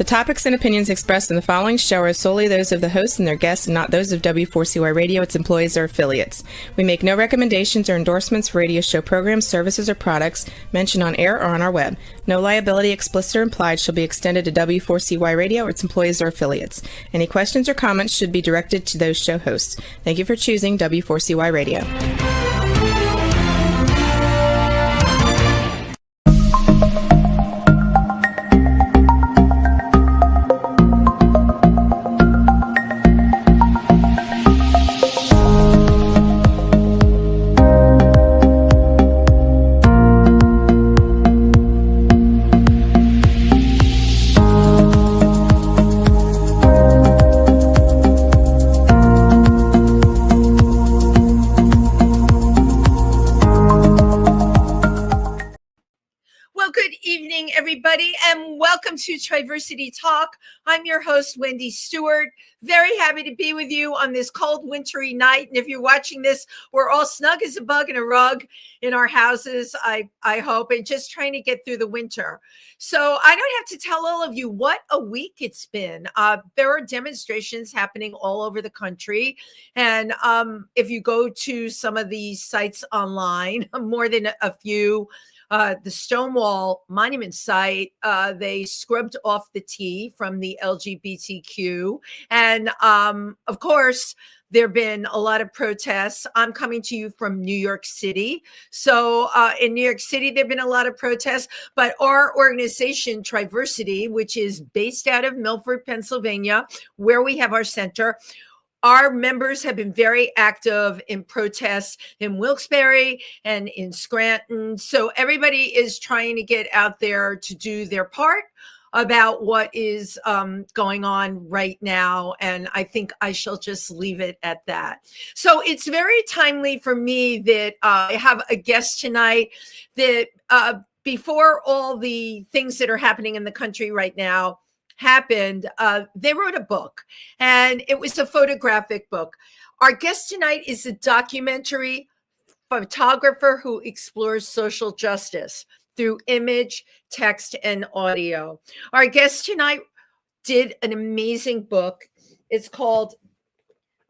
The topics and opinions expressed in the following show are solely those of the host and their guests and not those of W4CY Radio, its employees, or affiliates. We make no recommendations or endorsements for radio show programs, services, or products mentioned on air or on our web. No liability, explicit or implied, shall be extended to W4CY Radio or its employees or affiliates. Any questions or comments should be directed to those show hosts. Thank you for choosing W4CY Radio. Everybody, and welcome to Triversity Talk. I'm your host, Wendy Stewart. Very happy to be with you on this cold, wintry night. And if you're watching this, we're all snug as a bug in a rug in our houses, I hope, and just trying to get through the winter. So I don't have to tell all of you what a week it's been. There are demonstrations happening all over the country. And if you go to some of these sites online, more than a few, the Stonewall Monument site, they scrubbed off the T from the LGBTQ. And of course, there have been a lot of protests. I'm coming to you from New York City. So in New York City, there have been a lot of protests. But our organization, Triversity, which is based out of Milford, Pennsylvania, where we have our center, our members have been very active in protests in Wilkes-Barre and in Scranton. So everybody is trying to get out there to do their part about what is going on right now. And I think I shall just leave it at that. So it's very timely for me that I have a guest tonight that before all the things that are happening in the country right now happened, they wrote a book, and it was a photographic book. Our guest tonight is a documentary photographer who explores social justice through image, text, and audio. Our guest tonight did an amazing book. It's called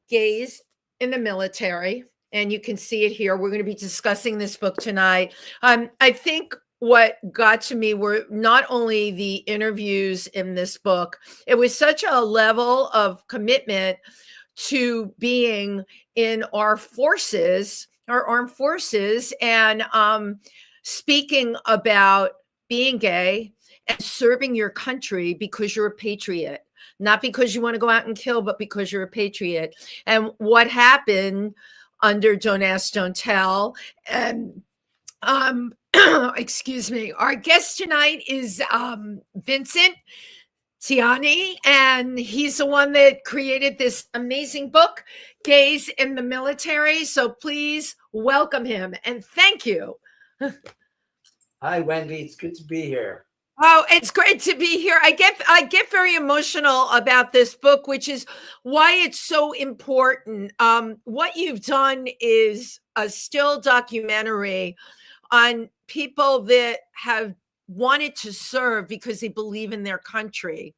Gays in the Military, and you can see it here. We're going to be discussing this book tonight. I think what got to me were not only the interviews in this book, it was such a level of commitment to being in our forces, our armed forces, and speaking about being gay and serving your country because you're a patriot, not because you want to go out and kill, but because you're a patriot. And what happened under Don't Ask, Don't Tell. And excuse me. Our guest tonight is Vincent Gianni, and he's the one that created this amazing book, Gays in the Military. So please welcome him and thank you. Hi, Wendy. It's good to be here. Oh, it's great to be here. I get very emotional about this book, which is why it's so important. What you've done is a still documentary on people that have wanted to serve because they believe in their country.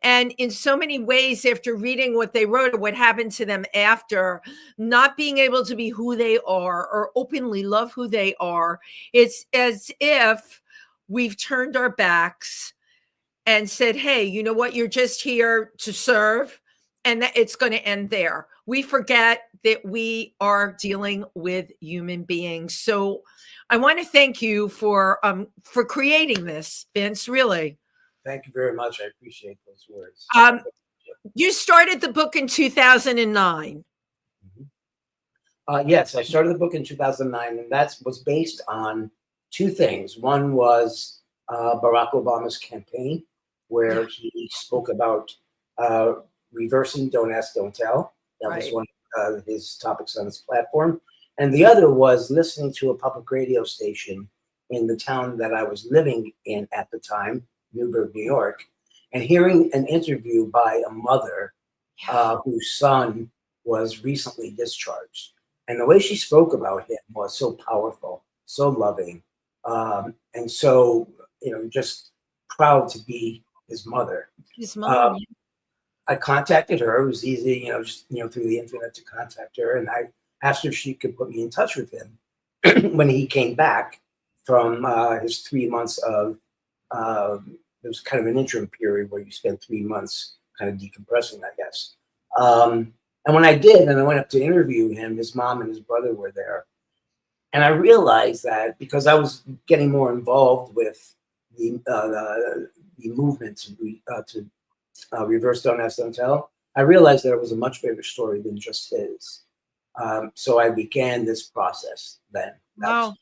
And in so many ways, after reading what they wrote or what happened to them after, not being able to be who they are or openly love who they are, it's as if we've turned our backs and said, hey, you know what? You're just here to serve, and that it's going to end there. We forget that we are dealing with human beings. So I want to thank you for creating this, Vince, really. Thank you very much. I appreciate those words. You started the book in 2009. Yes, I started the book in 2009, and that was based on two things. One was Barack Obama's campaign, where he spoke about reversing Don't Ask, Don't Tell. That was one of his topics on his platform. And the other was listening to a public radio station in the town that I was living in at the time, Newburgh, New York, and hearing an interview by a mother whose son was recently discharged. And the way she spoke about him was so powerful, so loving. And so, just proud to be his mother. His mom. I contacted her. It was easy, just through the internet to contact her, and I asked her if she could put me in touch with him when he came back from his 3 months of. It was kind of an interim period where you spend 3 months kind of decompressing, I guess. And when I did, and I went up to interview him, his mom and his brother were there. And I realized that because I was getting more involved with the movement to reverse Don't Ask, Don't Tell, I realized that it was a much bigger story than just his. So I began this process then. Wow.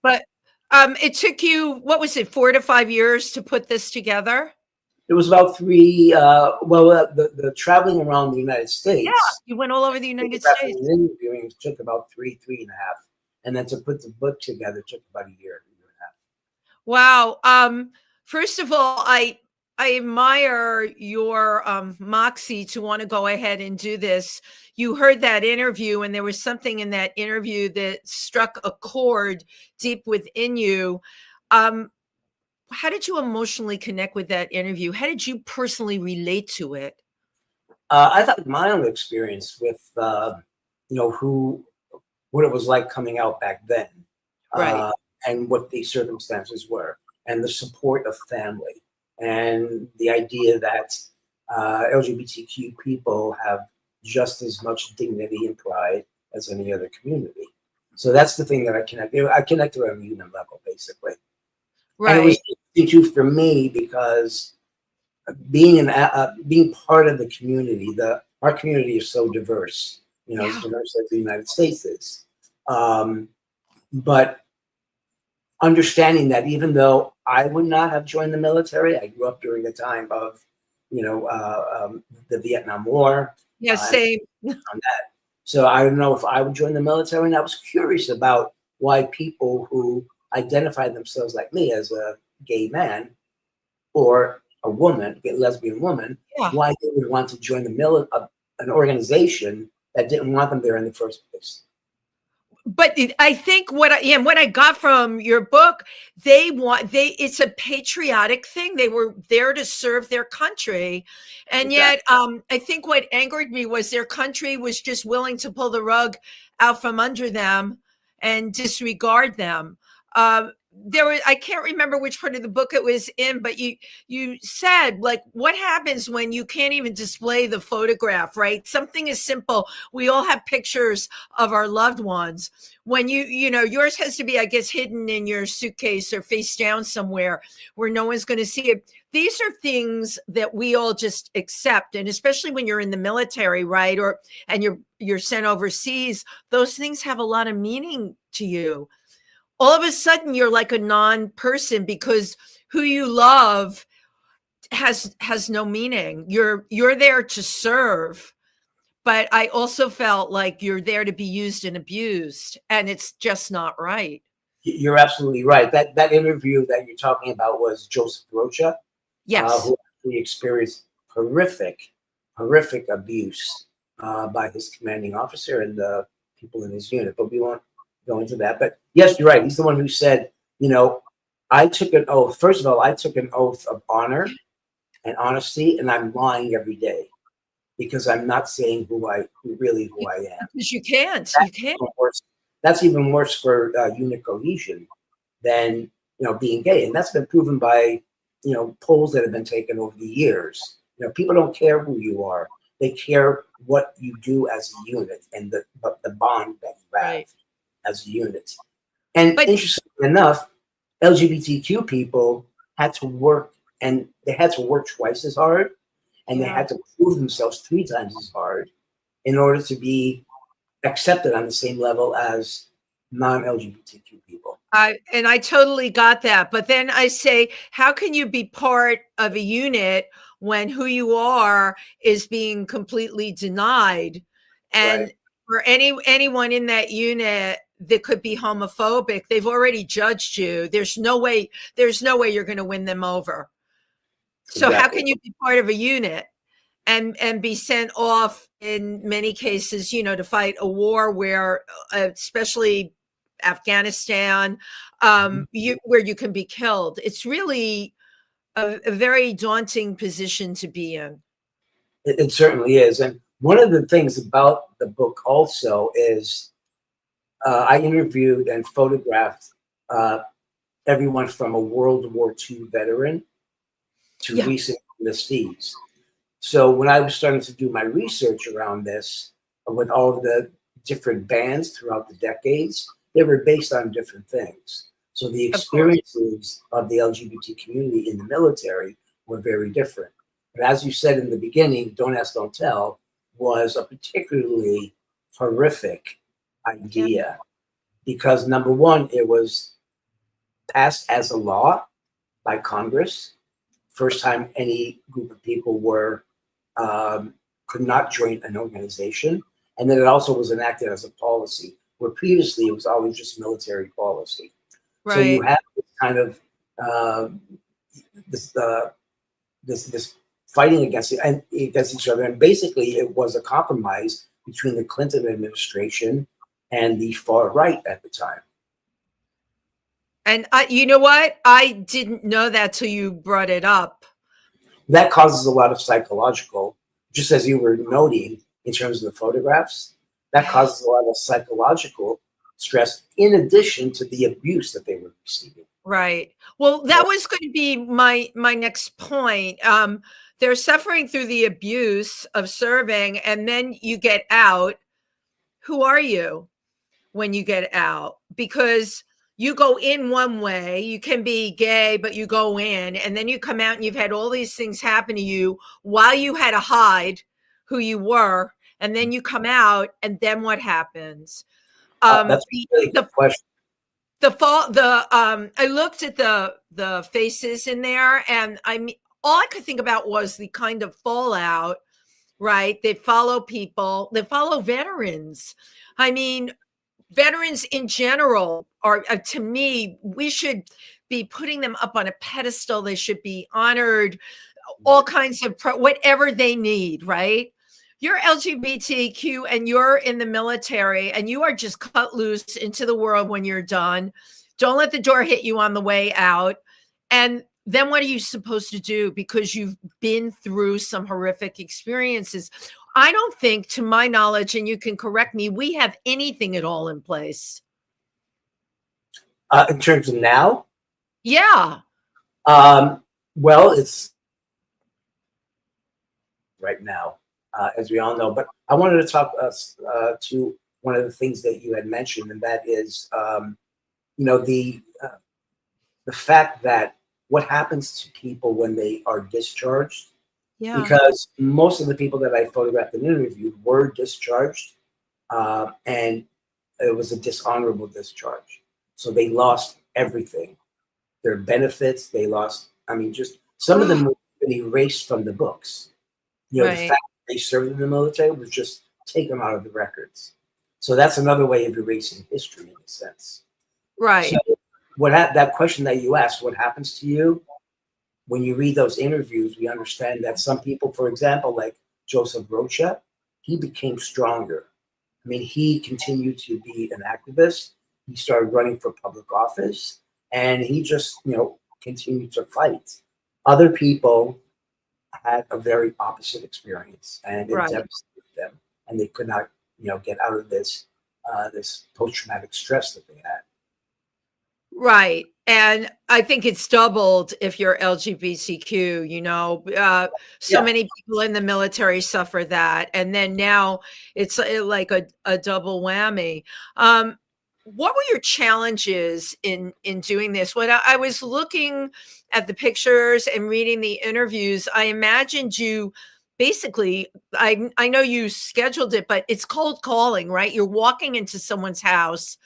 But it took you, what was it, 4 to 5 years to put this together? It was about 3. The traveling around the United States. Yeah, you went all over the United States. Interviewing took about 3 and a half, and then to put the book together took about a year and a half. Wow. First of all, I admire your moxie to want to go ahead and do this. You heard that interview, and there was something in that interview that struck a chord deep within you. How did you emotionally connect with that interview? How did you personally relate to it? I thought my own experience with, what it was like coming out back then, Right. And what the circumstances were, and the support of family, and the idea that LGBTQ people have just as much dignity and pride as any other community. So that's the thing that I connect on a human level, basically. Right. And it was interesting too for me because being part of the community, our community is so diverse, as diverse as the United States is. But understanding that even though I would not have joined the military, I grew up during the time of, the Vietnam War. Yeah, same. On that. So I don't know if I would join the military, and I was curious about why people who identify themselves like me as a gay man or a woman, a lesbian woman, why they would want to join an organization that didn't want them there in the first place. But I think what I got from your book, it's a patriotic thing. They were there to serve their country. And yet, I think what angered me was their country was just willing to pull the rug out from under them and disregard them. I can't remember which part of the book it was in, but you said, like, what happens when you can't even display the photograph, right? Something as simple. We all have pictures of our loved ones. When yours has to be, I guess, hidden in your suitcase or face down somewhere where no one's going to see it. These are things that we all just accept. And especially when you're in the military, right? And you're sent overseas, those things have a lot of meaning to you. All of a sudden you're like a non-person because who you love has no meaning. You're there to serve, but I also felt like you're there to be used and abused, and it's just not right. You're absolutely right. That interview that you're talking about was Joseph Rocha, yes, who actually experienced horrific abuse by his commanding officer and the people in his unit, but we won't go into that. But yes, you're right. He's the one who said, I took an oath. First of all, I took an oath of honor and honesty, and I'm lying every day because I'm not saying who I am. Because you can't. That's even worse for unit cohesion than being gay, and that's been proven by polls that have been taken over the years. People don't care who you are; they care what you do as a unit and the bond that you have as a unit. And interestingly enough, LGBTQ people had to work, and they had to work twice as hard, and they had to prove themselves 3 times as hard in order to be accepted on the same level as non-LGBTQ people. I totally got that. But then I say, how can you be part of a unit when who you are is being completely denied? And for anyone in that unit that could be homophobic, they've already judged you. There's no way you're going to win them over. So how can you be part of a unit and be sent off in many cases, to fight a war where, especially Afghanistan, where you can be killed? It's really a very daunting position to be in. It certainly is. And one of the things about the book also is I interviewed and photographed everyone from a World War II veteran to Yeah. recent enlistees. So when I was starting to do my research around this, with all of the different bands throughout the decades, they were based on different things. So the experiences of the LGBT community in the military were very different. But as you said in the beginning, Don't Ask, Don't Tell was a particularly horrific idea because, number one, it was passed as a law by Congress. First time any group of people were could not join an organization. And then it also was enacted as a policy, where previously it was always just military policy. Right. So you have this kind of this fighting against each other, and basically it was a compromise between the Clinton administration and the far right at the time. And you know what? I didn't know that till you brought it up. That causes a lot of psychological, just as you were noting in terms of the photographs, that causes a lot of psychological stress in addition to the abuse that they were receiving. Right. Well, that was going to be my next point. They're suffering through the abuse of serving, and then you get out. Who are you when you get out? Because you go in one way, you can be gay, but you go in, and then you come out and you've had all these things happen to you while you had to hide who you were, and then you come out, and then what happens? That's a really good question. I looked at the faces in there, and I mean, all I could think about was the kind of fallout, right? They follow people, they follow veterans. I mean, veterans in general are, to me, we should be putting them up on a pedestal. They should be honored, all kinds of whatever they need, right? You're LGBTQ and you're in the military and you are just cut loose into the world when you're done. Don't let the door hit you on the way out. And then what are you supposed to do? Because you've been through some horrific experiences. I don't think, to my knowledge, and you can correct me, we have anything at all in place. In terms of now? Yeah. Well, it's right now, as we all know. But I wanted to talk to one of the things that you had mentioned, and that is, the fact that what happens to people when they are discharged. Yeah. Because most of the people that I photographed and interviewed were discharged, and it was a dishonorable discharge. So they lost everything, their benefits. They lost. I mean, just some of them were even erased from the books. The fact that they served in the military was just taken out of the records. So that's another way of erasing history in a sense. Right. So that question that you asked, what happens to you? When you read those interviews, we understand that some people, for example, like Joseph Rocha, he became stronger. I mean, he continued to be an activist. He started running for public office, and he just, continued to fight. Other people had a very opposite experience, and it devastated them, and they could not, get out of this post-traumatic stress that they had. Right. And I think it's doubled if you're LGBTQ, many people in the military suffer that. And then now it's like a double whammy. What were your challenges in doing this? When I was looking at the pictures and reading the interviews, I imagined you basically, I know you scheduled it, but it's cold calling, right? You're walking into someone's house.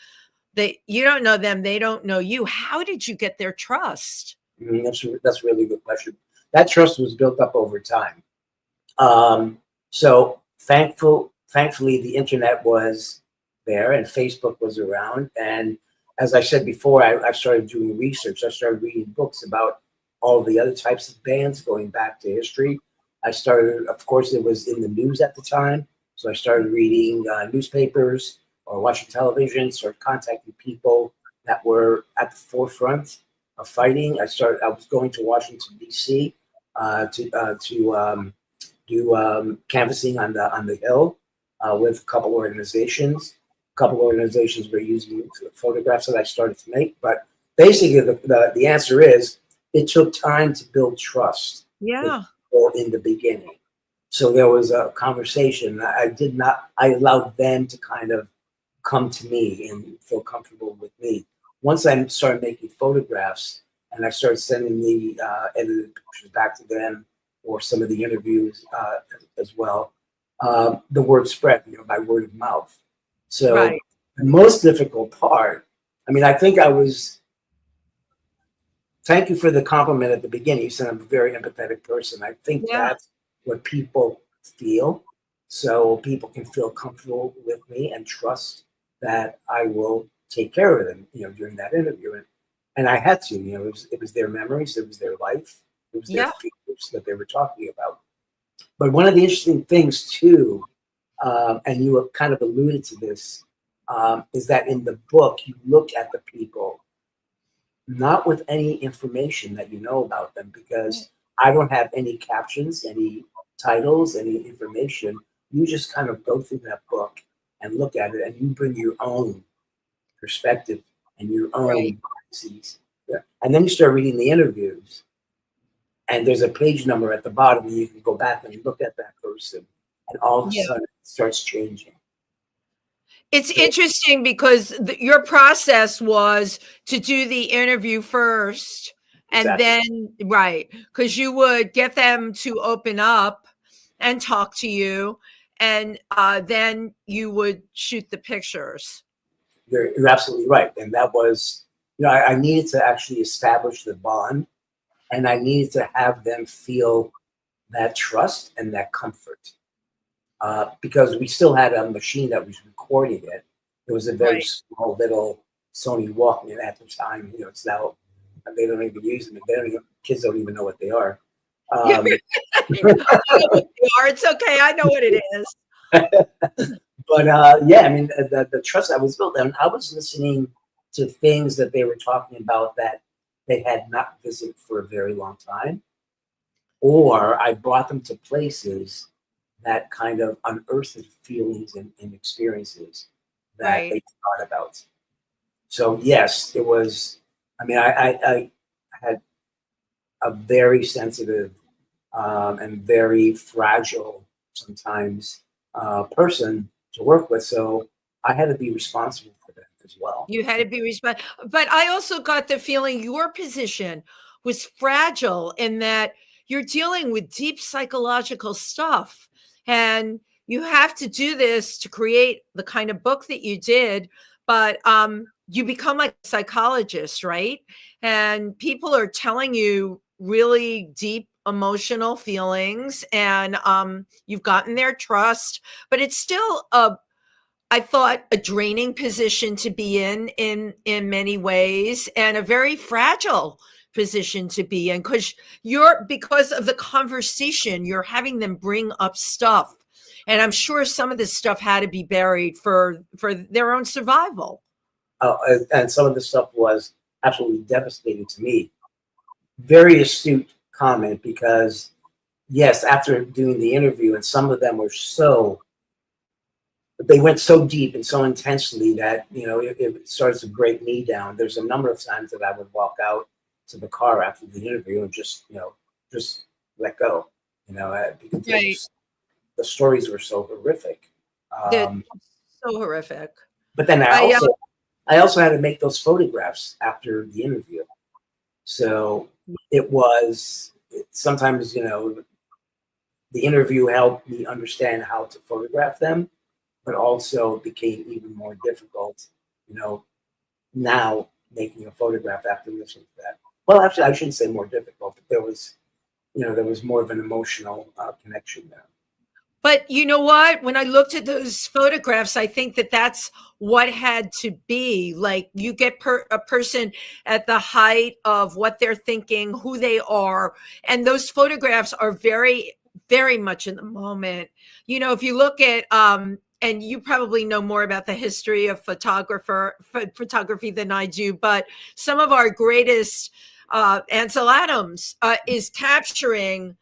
You don't know them, they don't know you. How did you get their trust? That's a really good question. That trust was built up over time. So thankfully, the internet was there and Facebook was around. And as I said before, I started doing research. I started reading books about all the other types of bands going back to history. I started, of course, it was in the news at the time. So I started reading newspapers or watching television, started contacting people that were at the forefront fighting. I was going to Washington D.C. To do canvassing on the Hill with a couple organizations. A couple organizations were using photographs that I started to make. But basically, the answer is it took time to build trust. Yeah. In the beginning. So there was a conversation. I allowed them to kind of come to me and feel comfortable with me. Once I started making photographs and I started sending the edited pictures back to them or some of the interviews as well, the word spread, by word of mouth. So Right. the most difficult part, I think thank you for the compliment at the beginning. You said I'm a very empathetic person. I think Yeah. that's what people feel. So people can feel comfortable with me and trust that I will take care of them, during that interview. And I had to, it was their memories, it was their life, it was their Yeah. fears that they were talking about. But one of the interesting things too, and you have kind of alluded to this, is that in the book, you look at the people not with any information that you know about them, because I don't have any captions, any titles, any information. You just kind of go through that book and look at it, and you bring your own perspective and your own biases. Yeah. And then you start reading the interviews, and there's a page number at the bottom, and you can go back and look at that person, and all of a sudden it starts changing. It's interesting because your process was to do the interview first, and Exactly. then, right, because you would get them to open up and talk to you, and then you would shoot the pictures. You're absolutely right. And that was, I needed to actually establish the bond, and I needed to have them feel that trust and that comfort. Because we still had a machine that was recording it. It was a very Right. small little Sony Walkman at the time. It's now, they don't even use them. Kids don't even know what they are. I know what they are. It's okay. I know what it is. But the trust that was built, and I was listening to things that they were talking about that they had not visited for a very long time, or I brought them to places that kind of unearthed feelings and experiences that they thought about. So yes, it was. I had a very sensitive and very fragile sometimes person to work with, so I had to be responsible for them as well. You had to be responsible. But I also got the feeling your position was fragile in that you're dealing with deep psychological stuff. And you have to do this to create the kind of book that you did. But you become like a psychologist, right? And people are telling you really deep emotional feelings, and you've gotten their trust, but it's still I thought a draining position to be in many ways, and a very fragile position to be in, because of the conversation, you're having them bring up stuff. And I'm sure some of this stuff had to be buried for their own survival. And some of the stuff was absolutely devastating to me. Very astute comment, because yes, after doing the interview, and some of them were they went so deep and so intensely that it started to break me down. There's a number of times that I would walk out to the car after the interview and just let go, because the stories were so horrific. So horrific. But then I also had to make those photographs after the interview, so it was sometimes the interview helped me understand how to photograph them, but also became even more difficult, now making a photograph after listening to that. Well, actually, I shouldn't say more difficult, but there was more of an emotional connection there. But you know what? When I looked at those photographs, I think that that's what had to be. Like, you get a person at the height of what they're thinking, who they are, and those photographs are very, very much in the moment. If you look at and you probably know more about the history of photography than I do, but some of our greatest Ansel Adams is capturing,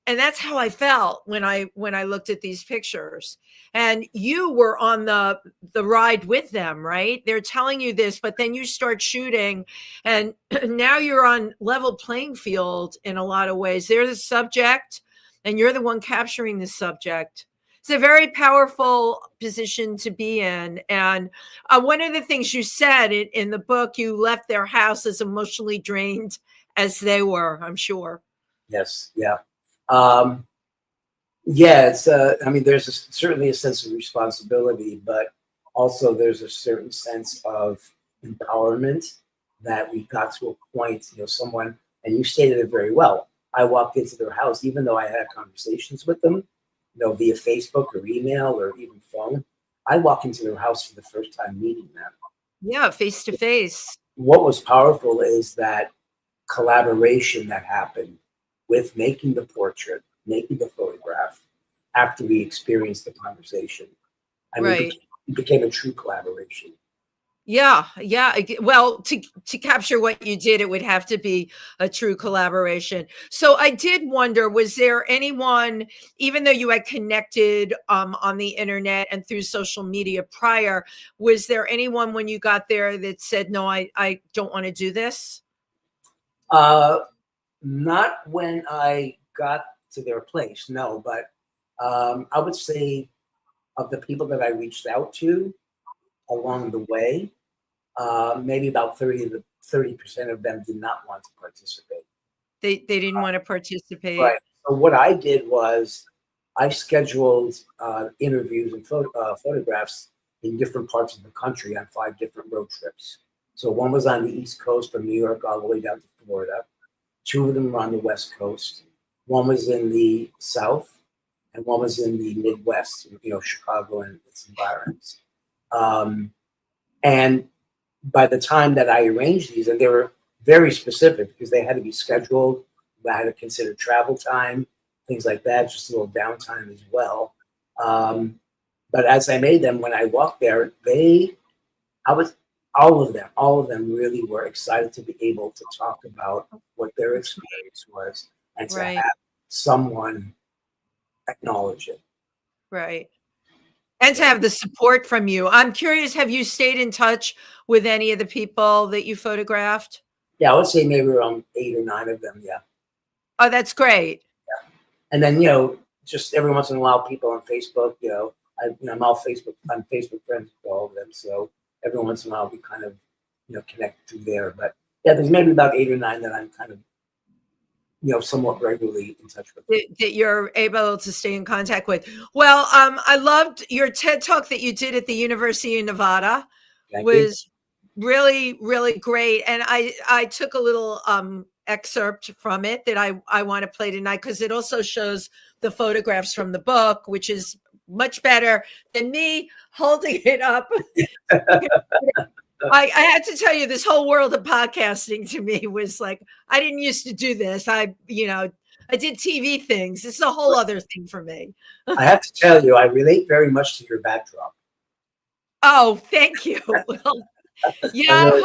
and that's how I felt when I looked at these pictures. And you were on the ride with them, right? They're telling you this, but then you start shooting, and now you're on level playing field in a lot of ways. They're the subject, and you're the one capturing the subject. It's a very powerful position to be in. And one of the things you said in the book, you left their house as emotionally drained as they were, I'm sure. Yes. Yeah. Yeah. It's. I mean, there's certainly a sense of responsibility, but also there's a certain sense of empowerment that we got to a point. Someone, and you stated it very well. I walked into their house, even though I had conversations with them, via Facebook or email or even phone. I walk into their house for the first time meeting them. Yeah, face to face. What was powerful is that collaboration that happened with making the portrait, making the photograph after we experienced the conversation. I mean, it became a true collaboration. Yeah. Well, to capture what you did, it would have to be a true collaboration. So I did wonder, was there anyone, even though you had connected on the internet and through social media prior, was there anyone when you got there that said, no, I don't want to do this? Not when I got to their place, no, but I would say of the people that I reached out to along the way, maybe about 30% of them did not want to participate. They didn't want to participate. Right. So what I did was I scheduled interviews and photographs in different parts of the country on 5 different road trips. So one was on the East Coast from New York all the way down to Florida. 2 of them were on the West Coast. One was in the South, and one was in the Midwest, Chicago and its environs. And by the time that I arranged these, and they were very specific because they had to be scheduled, I had to consider travel time, things like that, just a little downtime as well. But as I made them, when I walked there, all of them really were excited to be able to talk about what their experience was and to have someone acknowledge it. Right. And to have the support from you. I'm curious, have you stayed in touch with any of the people that you photographed? Yeah, I would say maybe around 8 or 9 of them, yeah. Oh, that's great. Yeah. And then, just every once in a while, people on Facebook, I'm Facebook friends with all of them. So every once in a while, we kind of, connect through there. But yeah, there's maybe about 8 or 9 that I'm kind of, somewhat regularly in touch with. That you're able to stay in contact with. Well, I loved your TED Talk that you did at the University of Nevada. Thank was you. Really, really great. And I took a little excerpt from it that I want to play tonight because it also shows the photographs from the book, which is much better than me holding it up. I had to tell you, this whole world of podcasting to me was like, I didn't used to do this. I did TV things. This is a whole other thing for me. I have to tell you, I relate very much to your backdrop. Oh, thank you. Well, yeah,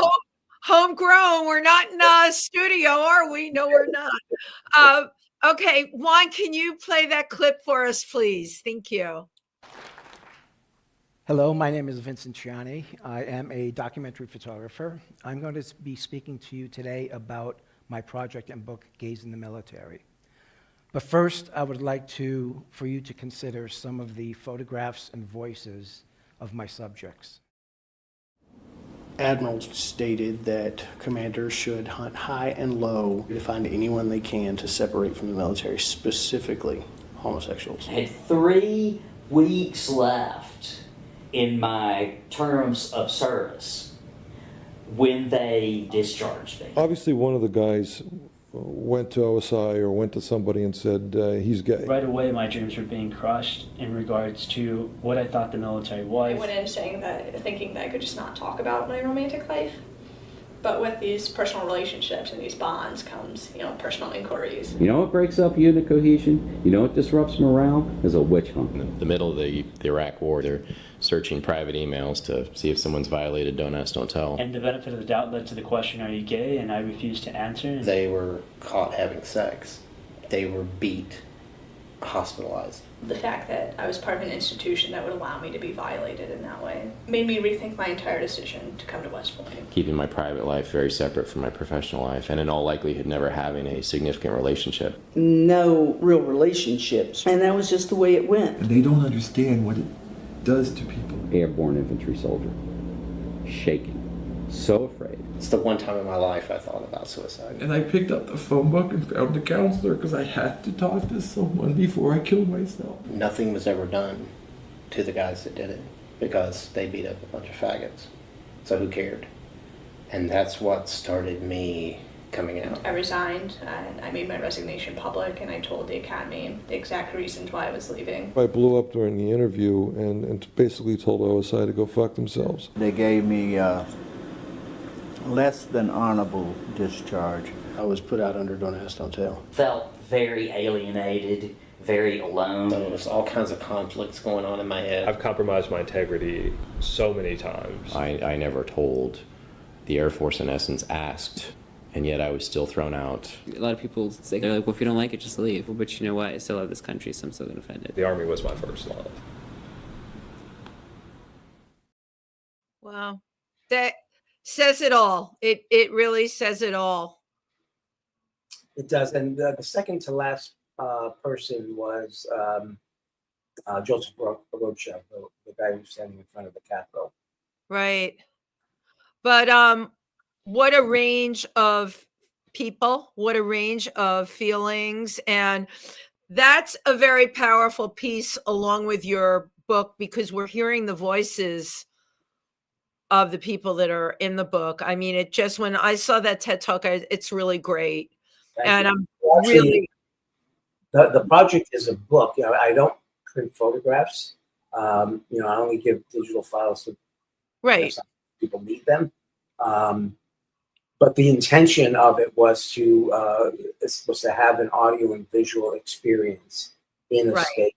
homegrown. We're not in a studio, are we? No, we're not. Okay, Juan, can you play that clip for us, please? Thank you. Hello, my name is Vincent Gianni. I am a documentary photographer. I'm going to be speaking to you today about my project and book, Gays in the Military. But first, I would like for you to consider some of the photographs and voices of my subjects. Admirals stated that commanders should hunt high and low to find anyone they can to separate from the military, specifically homosexuals. I had 3 weeks left in my terms of service when they discharged me. Obviously, one of the guys went to OSI or went to somebody and said he's gay. Right away, my dreams were being crushed in regards to what I thought the military was. I went in thinking that I could just not talk about my romantic life, But with these personal relationships and these bonds comes, personal inquiries. You know what breaks up unit cohesion? You know what disrupts morale? Is a witch hunt. In the middle of the Iraq War, they're searching private emails to see if someone's violated Don't Ask, Don't Tell. And the benefit of the doubt led to the question, are you gay? And I refused to answer. They were caught having sex. They were beat, hospitalized. The fact that I was part of an institution that would allow me to be violated in that way made me rethink my entire decision to come to West Point. Keeping my private life very separate from my professional life, and in all likelihood never having a significant relationship. No real relationships, and that was just the way it went. They don't understand what it does to people. Airborne infantry soldier. Shaking. So afraid. It's the one time in my life I thought about suicide. And I picked up the phone book and found the counselor because I had to talk to someone before I killed myself. Nothing was ever done to the guys that did it because they beat up a bunch of faggots. So who cared? And that's what started me coming out. I resigned, and I made my resignation public, and I told the academy the exact reasons why I was leaving. I blew up during the interview and basically told OSI to go fuck themselves. They gave me less than honorable discharge. I was put out under Don't Ask, Don't Tell. Felt very alienated, very alone. So there was all kinds of conflicts going on in my head. I've compromised my integrity so many times. I never told. The Air Force, in essence, asked, and yet I was still thrown out. A lot of people say, they're like, well, if you don't like it, just leave. Well, but you know what? I still love this country, so I'm still going to defend it. The Army was my first love. Wow. That says it all. It really says it all. It does. And the second to last person was Joseph Rocha, the guy who's standing in front of the Capitol. Right. But what a range of people, what a range of feelings. And that's a very powerful piece along with your book, because we're hearing the voices of the people that are in the book. I mean, it just, when I saw that TED Talk, it's really great. And I'm really... The project is a book. I don't print photographs. I only give digital files to people need them. But the intention of it was to have an audio and visual experience in a space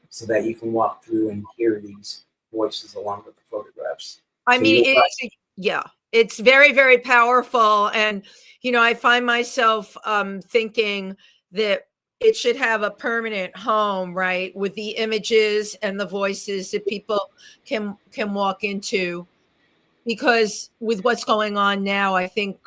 so that you can walk through and hear these voices along with the photographs. I mean, it's very, very powerful. And, I find myself thinking that it should have a permanent home, right, with the images and the voices that people can walk into. Because with what's going on now, I think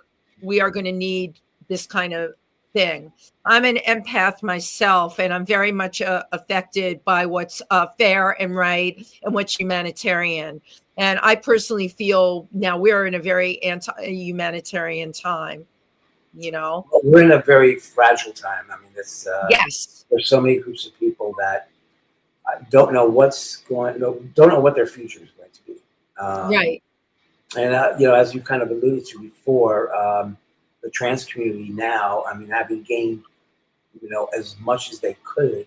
we are going to need this kind of thing. I'm an empath myself, and I'm very much affected by what's fair and right and what's humanitarian. And I personally feel now we're in a very anti-humanitarian time, We're in a very fragile time. I mean, there's so many groups of people that don't know what their future is going to be. Right. And, as you kind of alluded to before, the trans community now, I mean, having gained, as much as they could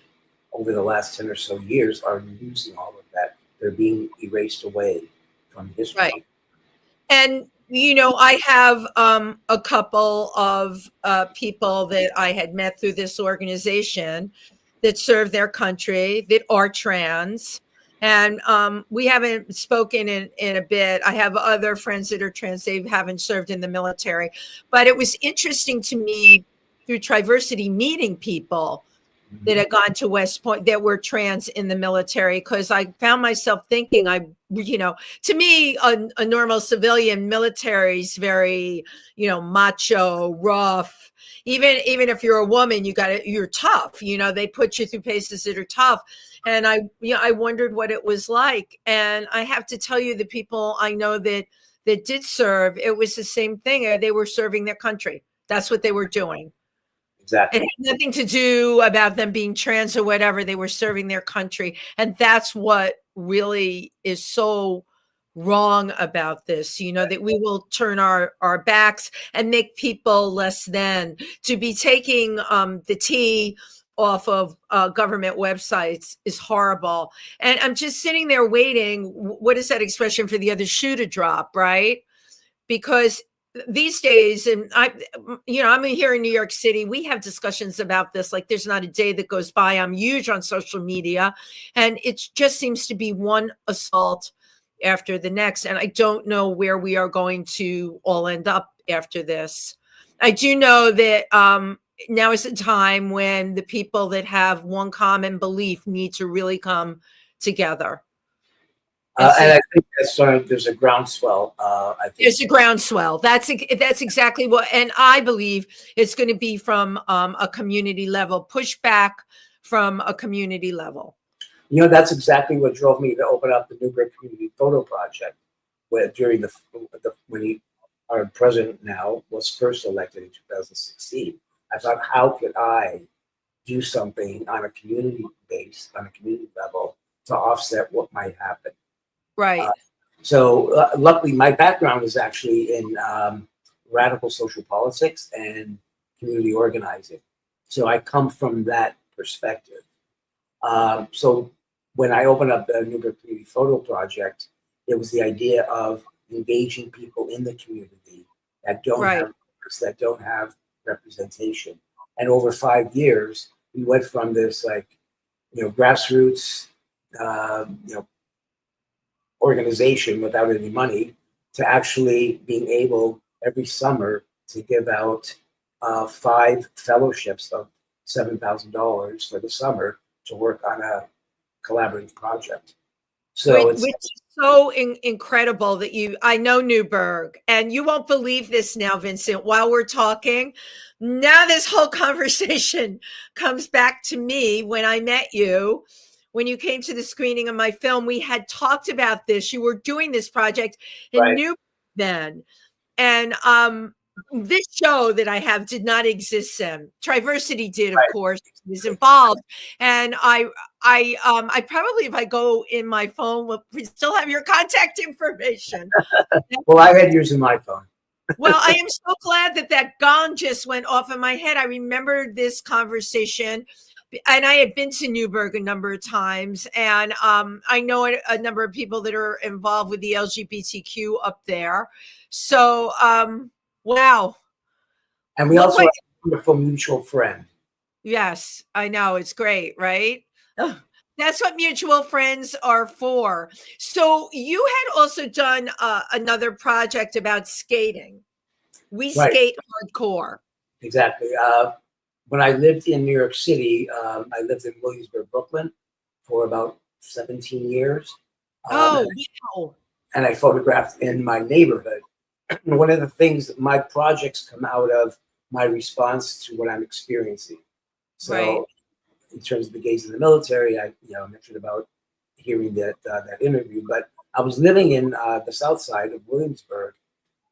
over the last 10 or so years, are losing all of that. They're being erased away from history. Right. And, I have a couple of people that I had met through this organization that serve their country, that are trans. And we haven't spoken in a bit. I have other friends that are trans. They haven't served in the military. But it was interesting to me through Triversity meeting people that had gone to West Point that were trans in the military, because I found myself thinking, to me, a normal civilian military is very, macho, rough. Even if you're a woman, you're tough. They put you through paces that are tough. And I wondered what it was like. And I have to tell you, the people I know that did serve, it was the same thing. They were serving their country. That's what they were doing. Exactly. It had nothing to do about them being trans or whatever. They were serving their country. And that's what really is so wrong about this, that we will turn our backs and make people less than. To be taking the tea off of government websites is horrible. And I'm just sitting there waiting. What is that expression for the other shoe to drop, right? Because these days, and I'm here in New York City, we have discussions about this. Like, there's not a day that goes by. I'm huge on social media, and it just seems to be one assault after the next. And I don't know where we are going to all end up after this. I do know that now is a time when the people that have one common belief need to really come together. And I think there's a groundswell. I think there's a groundswell. That's exactly what, and I believe it's going to be from a community level, pushback from a community level. That's exactly what drove me to open up the Newburgh Community Photo Project, during when our president now was first elected in 2016. I thought, how could I do something on a community base, on a community level, to offset what might happen? Right. So luckily, my background is actually in radical social politics and community organizing. So I come from that perspective. So when I opened up the Newburgh Community Photo Project, it was the idea of engaging people in the community that don't have representation. And over 5 years, we went from this grassroots, organization without any money to actually being able every summer to give out 5 fellowships of $7,000 for the summer to work on a collaborative project. So which is so incredible that I know Newburgh, and you won't believe this now, Vincent, while we're talking. Now this whole conversation comes back to me when I met you. When you came to the screening of my film, we had talked about this. You were doing this project in Newburgh then. And this show that I have did not exist then. Triversity did, of course, was involved. And I probably, if I go in my phone, will still have your contact information. Well, I had yours in my phone. Well, I am so glad that gong just went off in my head. I remember this conversation. And I had been to Newburgh a number of times, and I know a number of people that are involved with the LGBTQ up there. So, wow. And we also have a wonderful mutual friend. Yes, I know. It's great, right? That's what mutual friends are for. So you had also done another project about skating. We skate hardcore. Exactly. When I lived in New York City, I lived in Williamsburg, Brooklyn for about 17 years. Wow. And I photographed in my neighborhood. One of the things that my projects come out of my response to what I'm experiencing. So in terms of the gays in the military, I mentioned about hearing that interview, but I was living in the south side of Williamsburg,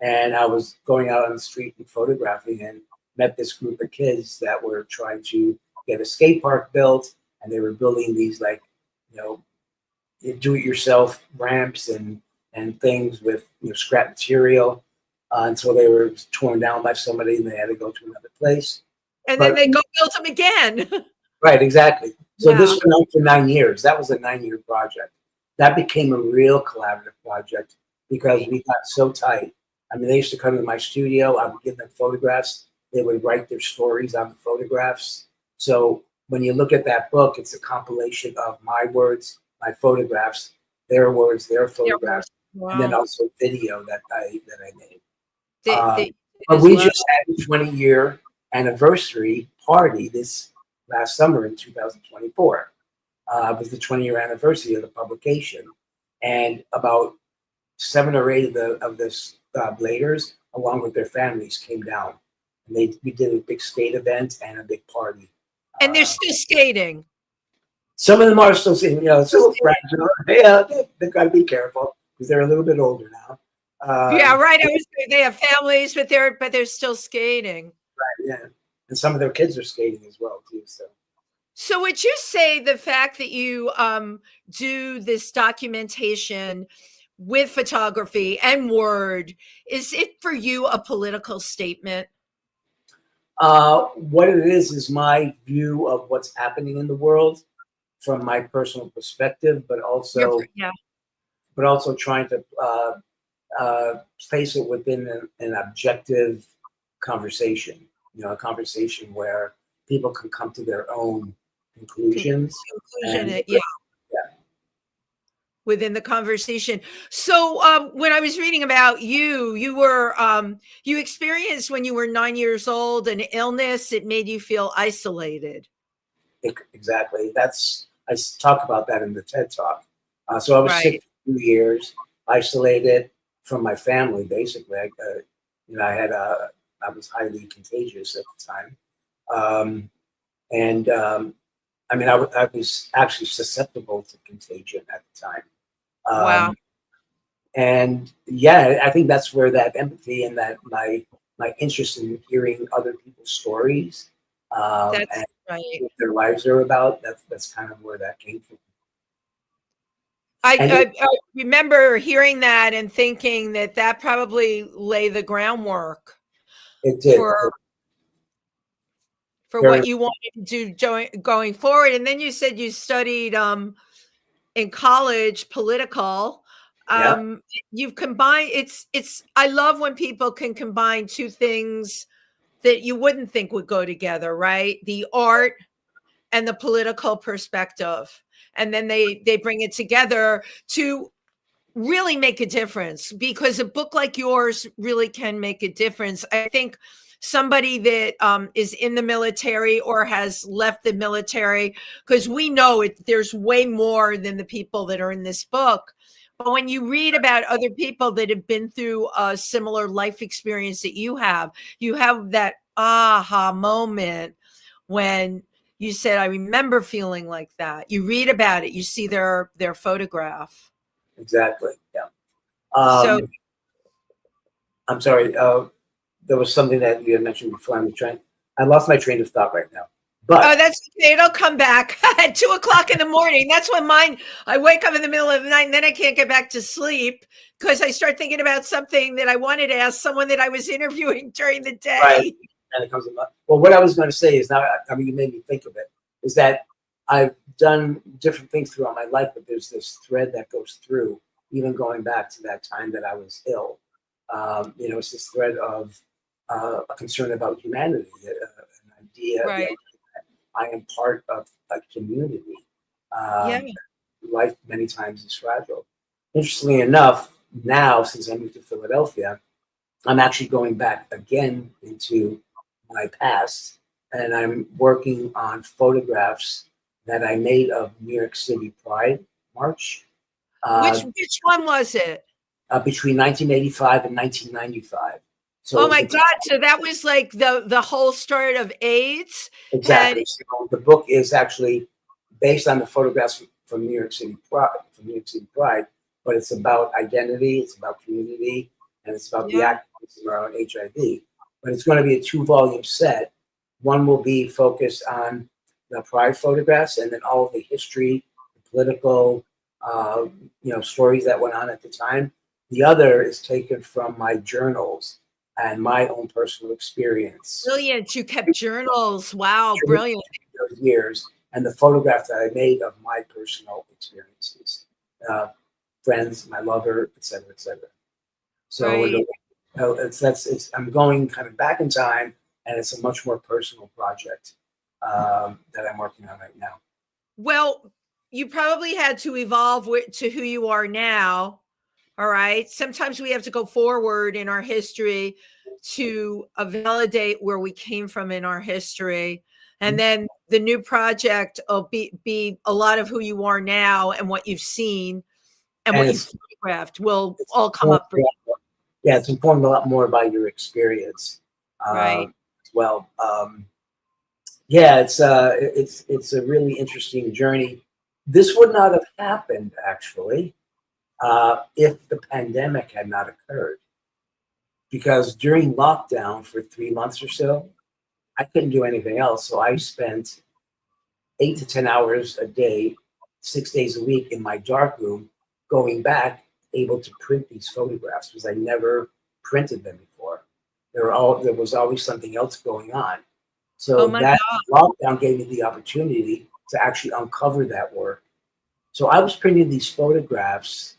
and I was going out on the street and photographing, and met this group of kids that were trying to get a skate park built, and they were building these do-it-yourself ramps and things with scrap material until they were torn down by somebody and they had to go to another place. Then they go build them again. Right, exactly. So this went on for 9 years. That was a 9-year project. That became a real collaborative project because we got so tight. I mean, they used to come to my studio. I would give them photographs. They would write their stories on the photographs. So when you look at that book, it's a compilation of my words, my photographs, their words, their photographs, and then also video that I made. But we just had a 20-year anniversary party this last summer in 2024. It was the 20-year anniversary of the publication, and about 7 or 8 of the bladers, along with their families, came down. And we did a big skate event and a big party. And they're still skating. Some of them are still skating, still fragile. Yeah, they've got to be careful because they're a little bit older now. Yeah, right. They have families, but they're still skating. Right. Yeah, and some of their kids are skating as well too. So would you say the fact that you do this documentation with photography and word, is it for you a political statement? What it is my view of what's happening in the world from my personal perspective, but also trying to place it within an objective conversation, a conversation where people can come to their own conclusions. Conclusion, yeah. Within the conversation. So when I was reading about you, you experienced when you were 9 years old an illness. It made you feel isolated. Exactly. I talk about that in the TED Talk. So I was sick for 2 years, isolated from my family. Basically, I was highly contagious at the time, I was actually susceptible to contagion at the time. Wow. And yeah, I think that's where that empathy and that my interest in hearing other people's stories and what their lives are about, that's kind of where that came from. I remember hearing that and thinking that probably lay the groundwork. It did. For what you wanted to do going forward. And then you said you studied in college political. You've combined I love when people can combine two things that you wouldn't think would go together, right? The art and the political perspective. And then they bring it together to really make a difference, because a book like yours really can make a difference. I think somebody that is in the military or has left the military, because we know there's way more than the people that are in this book. But when you read about other people that have been through a similar life experience that you have that aha moment when you said, I remember feeling like that. You read about it, you see their photograph. Exactly. Yeah. I'm sorry. There was something that you had mentioned before. I lost my train of thought right now. But that's okay. It'll come back at 2:00 in the morning. That's when I wake up in the middle of the night and then I can't get back to sleep because I start thinking about something that I wanted to ask someone that I was interviewing during the day. Right. And it comes about. Well, what I was going to say is now, you made me think of it, is that I've done different things throughout my life, but there's this thread that goes through, even going back to that time that I was ill. It's this thread of a concern about humanity, an idea that I am part of a community. Life many times is fragile. Interestingly enough, now, since I moved to Philadelphia, I'm actually going back again into my past, and I'm working on photographs that I made of New York City Pride March. Which one was it? Between 1985 and 1995. So oh my God! So that was like the whole start of AIDS. Exactly. So the book is actually based on the photographs from New York City Pride, but it's about identity, it's about community, and it's about the activism around HIV. But it's going to be a 2-volume set. One will be focused on the Pride photographs, and then all of the history, the political, stories that went on at the time. The other is taken from my journals and my own personal experience. Brilliant! You kept journals. Wow, brilliant! Those years, and the photograph that I made of my personal experiences, friends, my lover, etc., etc. So I'm going kind of back in time, and it's a much more personal project that I'm working on right now. Well, you probably had to evolve to who you are now. All right. Sometimes we have to go forward in our history to validate where we came from in our history. And then the new project will be a lot of who you are now and what you've seen and what you've photographed will all come up for you. Yeah, it's informed a lot more by your experience as well. It's a really interesting journey. This would not have happened, actually, if the pandemic had not occurred. Because during lockdown for 3 months or so, I couldn't do anything else. So I spent 8 to 10 hours a day, 6 days a week in my darkroom, going back, able to print these photographs because I never printed them before. There was always something else going on. So that lockdown gave me the opportunity to actually uncover that work. So I was printing these photographs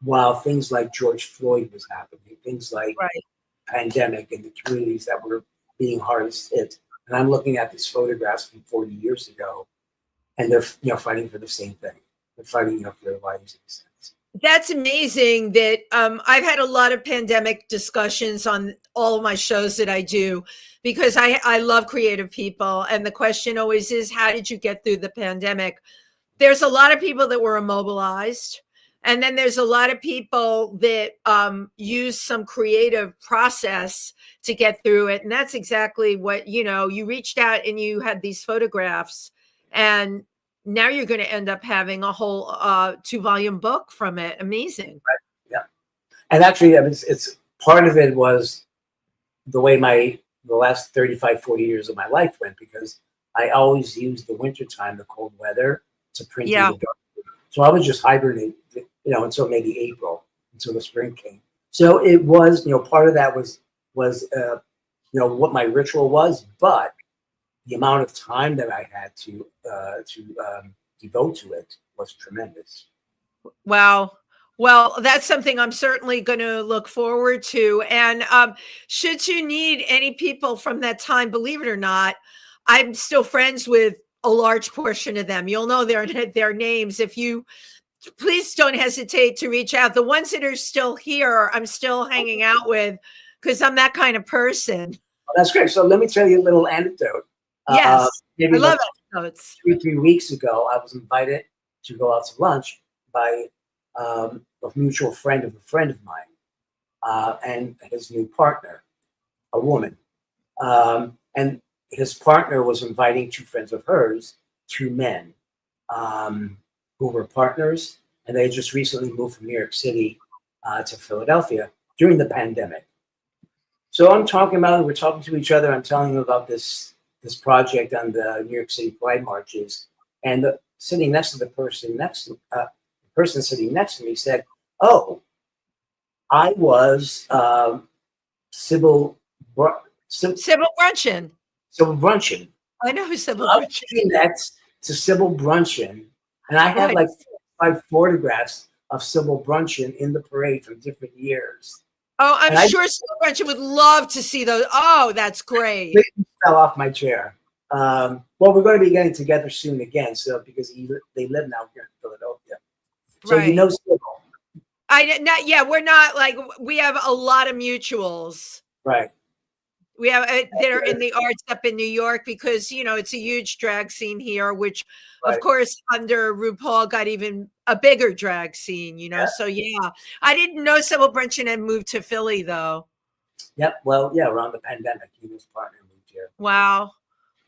while things like George Floyd was happening, things like Right. pandemic in the communities that were being hardest hit. And I'm looking at these photographs from 40 years ago, and they're fighting for the same thing. They're fighting for their lives in a sense. That's amazing that I've had a lot of pandemic discussions on all of my shows that I do because I love creative people. And the question always is, how did you get through the pandemic? There's a lot of people that were immobilized. And then there's a lot of people that use some creative process to get through it. And that's exactly what, you reached out and you had these photographs, and now you're going to end up having a whole 2-volume book from it. Amazing. Right. Yeah. And actually, it's part of it was the way the last 35, 40 years of my life went, because I always used the wintertime, the cold weather, to print in the dark. So I would just hibernate, until maybe April, until the spring came. So it was, part of that was what my ritual was, but the amount of time that I had to devote to it was tremendous. Wow. Well, that's something I'm certainly going to look forward to. And should you need any people from that time, believe it or not, I'm still friends with a large portion of them. You'll know their names. If you please don't hesitate to reach out. The ones that are still here, I'm still hanging out with because I'm that kind of person. Well, that's great. So let me tell you a little anecdote. Yes, maybe I love anecdotes. 2-3 weeks ago, I was invited to go out to lunch by a mutual friend of a friend of mine and his new partner, a woman. And his partner was inviting 2 friends of hers, 2 men who were partners, and they had just recently moved from New York City to Philadelphia during the pandemic. So we're talking to each other. I'm telling him about this project on the New York City Pride marches, and sitting next to the person sitting next to me said, "Oh, I was Sybil Bruncheon. Sybil Bruncheon. I know who Sybil I was Bruncheon. sitting next to Sybil Bruncheon, and I had like 5 photographs of Sybil Bruncheon in the parade from different years." Oh, I'm sure Sybil Bruncheon would love to see those. Oh, that's great. I fell off my chair. Well, we're going to be getting together soon again, so because they live now here in Philadelphia. So right. you know Sybil. We're not like, we have a lot of mutuals. Right. We have that are in the arts up in New York because, it's a huge drag scene here, which of course under RuPaul got even a bigger drag scene, So yeah, I didn't know Sybil Bruncheon had moved to Philly though. Yep. Well, yeah, around the pandemic, he and his partner moved here. Wow.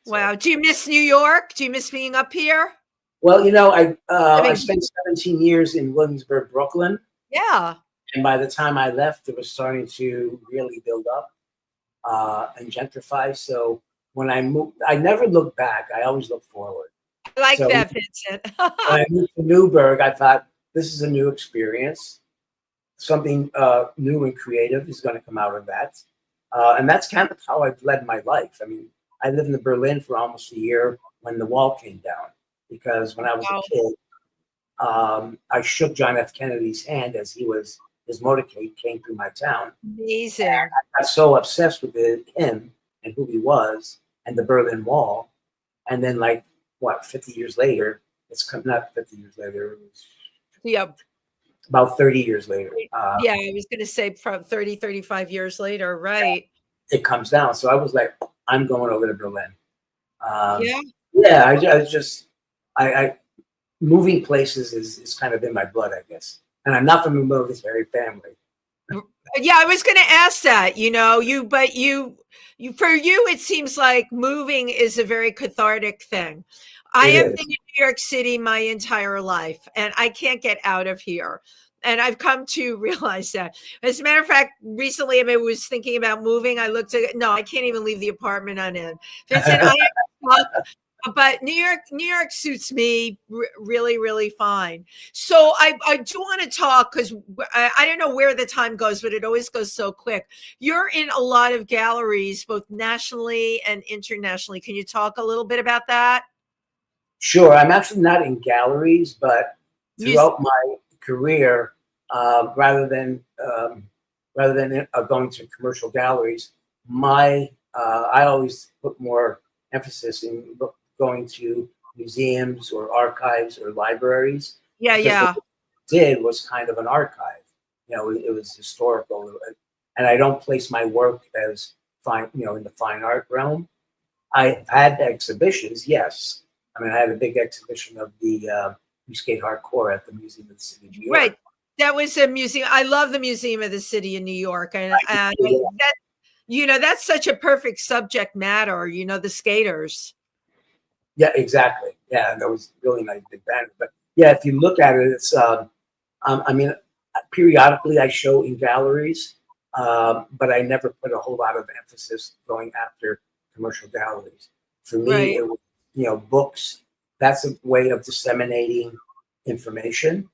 So. Wow. Do you miss New York? Do you miss being up here? Well, I spent 17 years in Williamsburg, Brooklyn. Yeah. And by the time I left, it was starting to really build up and gentrify. So when I moved, I never looked back. I always looked forward. I like that, Vincent. When I moved to Newburgh, I thought, this is a new experience. Something new and creative is going to come out of that. And that's kind of how I've led my life. I mean, I lived in Berlin for almost a year when the wall came down, because when I was a kid, I shook John F. Kennedy's hand as his motorcade came through my town. Amazing. And I got so obsessed with him and who he was and the Berlin Wall. And then 50 years later, not 50 years later. Yep. About 30 years later. I was going to say from 30, 35 years later. Right. It comes down. So I was like, I'm going over to Berlin. I moving places is kind of in my blood, I guess. And I'm not from a military family. Yeah, I was going to ask that, but for you, it seems like moving is a very cathartic thing. I have been in New York City my entire life, and I can't get out of here. And I've come to realize that. As a matter of fact, recently I was thinking about moving. I looked at no, I can't even leave the apartment I'm in. Vincent, but New York suits me really, really fine. So I do want to talk because I don't know where the time goes, but it always goes so quick. You're in a lot of galleries, both nationally and internationally. Can you talk a little bit about that? Sure. I'm actually not in galleries, but throughout my career, rather than going to commercial galleries. I always put more emphasis in going to museums or archives or libraries. Yeah, Because yeah. what it did was kind of an archive. It was historical, and I don't place my work as fine, in the fine art realm. I had exhibitions, yes. I mean, I had a big exhibition of the You Skate Hardcore at the Museum of the City of New York. Right. That was a museum. I love the Museum of the City of New York. And that, that's such a perfect subject matter, the skaters. Yeah, exactly. Yeah, and that was really nice big band. But yeah, if you look at it, it's I mean, periodically I show in galleries, but I never put a whole lot of emphasis going after commercial galleries. For me, Right. it was, books. That's a way of disseminating information.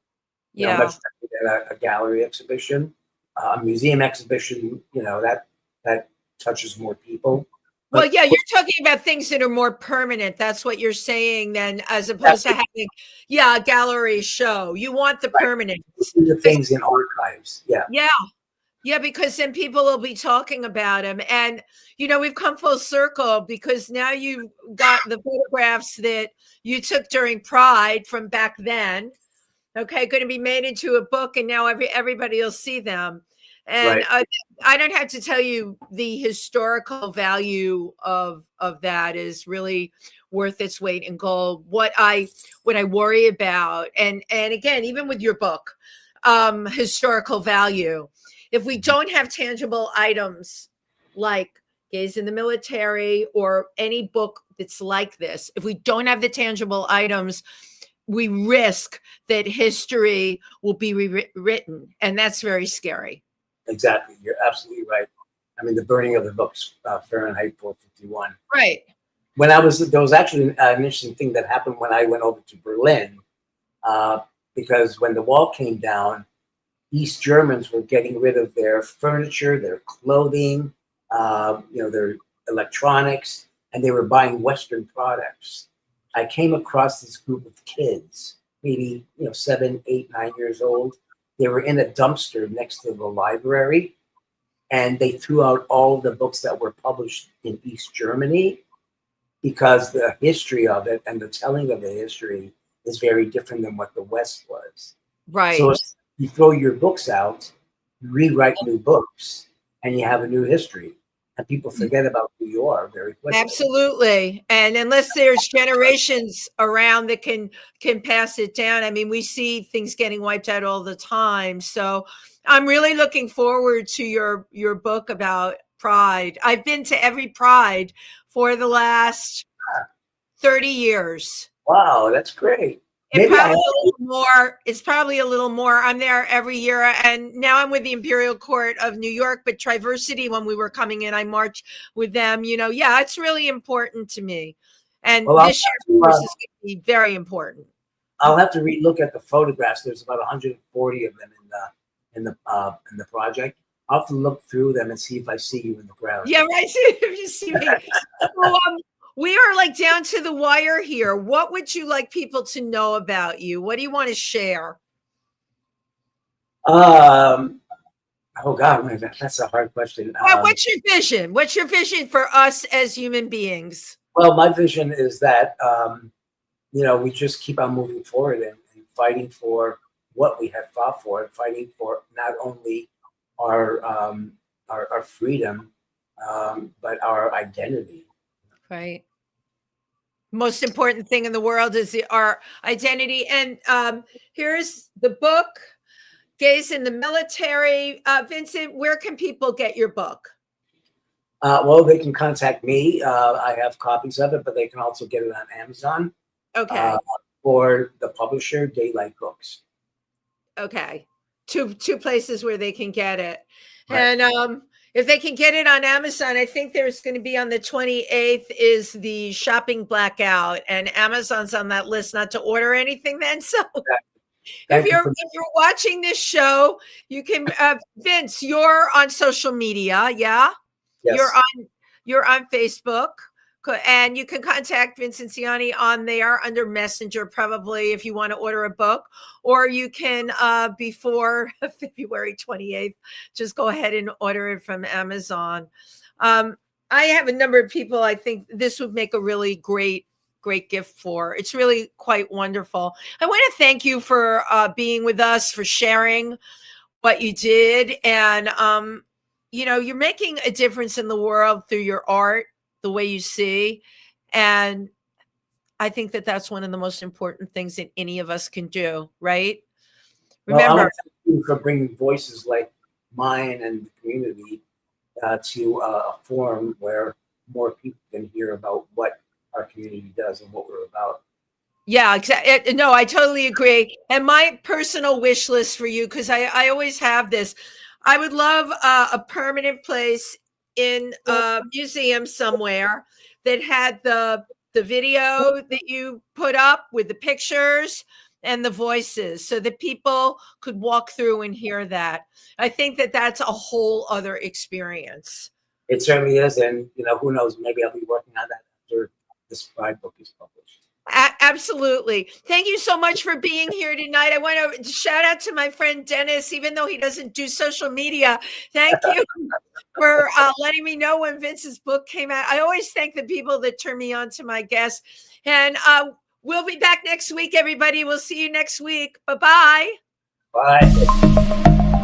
Yeah. Much better than a gallery exhibition, a museum exhibition. That touches more people. Well, yeah, you're talking about things that are more permanent. That's what you're saying, then, as opposed to having, a gallery show. You want the permanence. The things in archives. Yeah. Yeah. Yeah, because then people will be talking about them. And, we've come full circle because now you've got the photographs that you took during Pride from back then. Okay, going to be made into a book, and now everybody will see them. And Right. I don't have to tell you the historical value of that is really worth its weight in gold. What I worry about, and again, even with your book, historical value, if we don't have tangible items like Gays in the Military or any book that's like this, if we don't have the tangible items, we risk that history will be rewritten, and that's very scary. Exactly. You're absolutely right. I mean, the burning of the books, Fahrenheit 451. Right. There was actually an interesting thing that happened when I went over to Berlin, because when the wall came down, East Germans were getting rid of their furniture, their clothing, their electronics, and they were buying Western products. I came across this group of kids, maybe 7, 8, 9 years old. They were in a dumpster next to the library, and they threw out all the books that were published in East Germany because the history of it and the telling of the history is very different than what the West was. Right. So you throw your books out, you rewrite new books, and you have a new history. And people forget about who you are very quickly. Absolutely. And unless there's generations around that can pass it down, I mean, we see things getting wiped out all the time. So I'm really looking forward to your book about Pride. I've been to every Pride for the last 30 years. Wow, that's great. It's probably a little more. I'm there every year, and now I'm with the Imperial Court of New York, but Triversity, when we were coming in, I marched with them. It's really important to me. And this year, of course, is going to be very important. I'll have to relook at the photographs. There's about 140 of them in the project. I'll have to look through them and see if I see you in the crowd. Yeah, right. If you see me. So, we are down to the wire here. What would you like people to know about you? What do you want to share? Oh God, that's a hard question. What's your vision? What's your vision for us as human beings? Well, my vision is that we just keep on moving forward and fighting for what we have fought for, and fighting for not only our freedom, but our identity. Right. Most important thing in the world is our identity. And here's the book, Gays in the Military. Vincent, where can people get your book? Well, they can contact me. I have copies of it, but they can also get it on Amazon. Okay. Or the publisher, Daylight Books. Okay. Two places where they can get it. Right. And if they can get it on Amazon, I think there's going to be on the 28th is the shopping blackout, and Amazon's on that list not to order anything then. So if you're watching this show, you can Vince, you're on social media, yeah? Yes. You're on Facebook. And you can contact Vincent Gianni on there under Messenger, probably, if you want to order a book, or you can, before February 28th, just go ahead and order it from Amazon. I have a number of people I think this would make a really great gift for. It's really quite wonderful. I want to thank you for being with us, for sharing what you did. And, you're making a difference in the world through your art, the way you see. And I think that that's one of the most important things that any of us can do, right? Remember, Well, I want to thank you for bringing voices like mine and the community to a forum where more people can hear about what our community does and what we're about. yeah, exactly. No, I totally agree. And my personal wish list for you, because I always have this, I would love a permanent place in a museum somewhere that had the video that you put up with the pictures and the voices, so that people could walk through and hear that. I think that that's a whole other experience. It certainly is, and who knows? Maybe I'll be working on that after this Pride book is published. Absolutely. Thank you so much for being here tonight. I want to shout out to my friend Dennis, even though he doesn't do social media. Thank you for letting me know when Vince's book came out. I always thank the people that turn me on to my guests. And we'll be back next week, everybody. We'll see you next week. Bye-bye. Bye.